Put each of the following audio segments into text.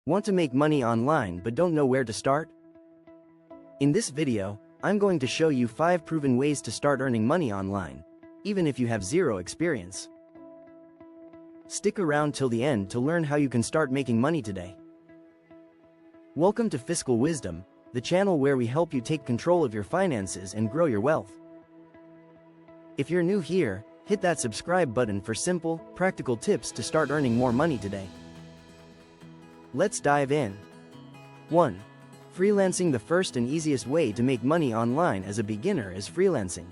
Want to make money online but don't know where to start? In this video, I'm going to show you 5 proven ways to start earning money online, even if you have zero experience. Stick around till the end to learn how you can start making money today. Welcome to Fiscal Wisdom, the channel where we help you take control of your finances and grow your wealth. If you're new here, hit that subscribe button for simple, practical tips to start earning more money today. Let's dive in. 1. Freelancing. The first and easiest way to make money online as a beginner is freelancing.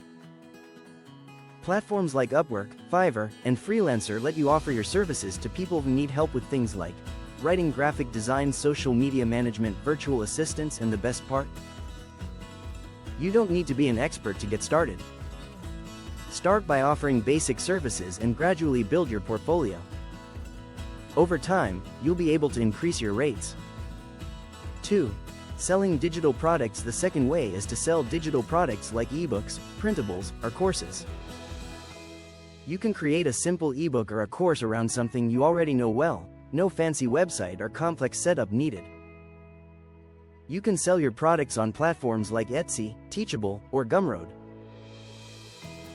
Platforms like Upwork, Fiverr, and Freelancer let you offer your services to people who need help with things like writing, graphic design, social media management, virtual assistants, and the best part? You don't need to be an expert to get started. Start by offering basic services and gradually build your portfolio. Over time, you'll be able to increase your rates. 2. Selling digital products. The second way is to sell digital products like eBooks, printables, or courses. You can create a simple ebook or a course around something you already know well, no fancy website or complex setup needed. You can sell your products on platforms like Etsy, Teachable, or Gumroad.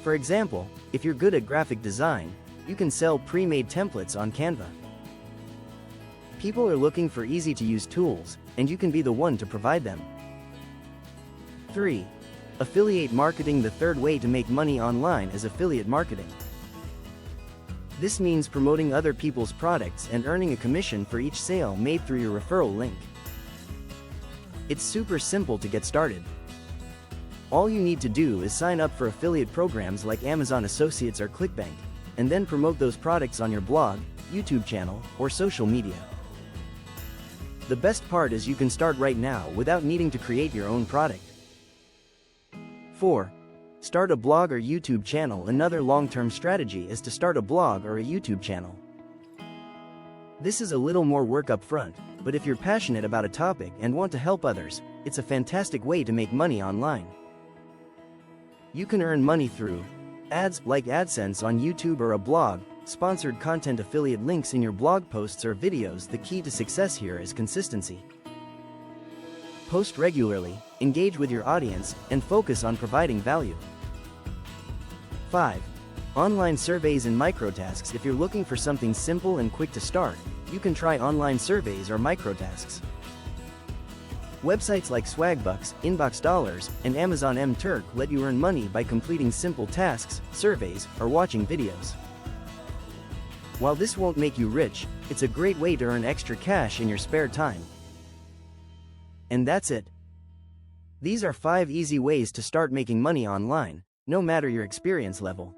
For example, if you're good at graphic design, you can sell pre-made templates on Canva. People are looking for easy-to-use tools, and you can be the one to provide them. 3. Affiliate marketing. The third way to make money online is affiliate marketing. This means promoting other people's products and earning a commission for each sale made through your referral link. It's super simple to get started. All you need to do is sign up for affiliate programs like Amazon Associates or ClickBank, and then promote those products on your blog, YouTube channel, or social media. The best part is you can start right now without needing to create your own product. 4. Start a blog or YouTube channel. Another long-term strategy is to start a blog or a YouTube channel. This is a little more work up front, but if you're passionate about a topic and want to help others, it's a fantastic way to make money online. You can earn money through ads like AdSense on YouTube or a blog, sponsored content, affiliate links in your blog posts or videos. The key to success here is consistency. Post regularly, engage with your audience, and focus on providing value. 5. Online surveys and microtasks. If you're looking for something simple and quick to start, you can try online surveys or microtasks. Websites like Swagbucks, Inbox Dollars, and Amazon Turk let you earn money by completing simple tasks, surveys, or watching videos. While this won't make you rich, it's a great way to earn extra cash in your spare time. And that's it. These are 5 easy ways to start making money online, no matter your experience level.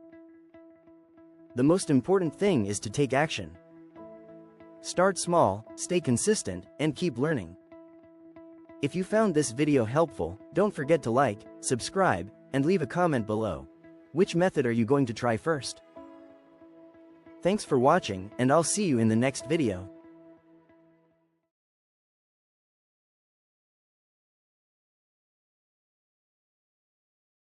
The most important thing is to take action. Start small, stay consistent, and keep learning. If you found this video helpful, don't forget to like, subscribe, and leave a comment below. Which method are you going to try first? Thanks for watching, and I'll see you in the next video.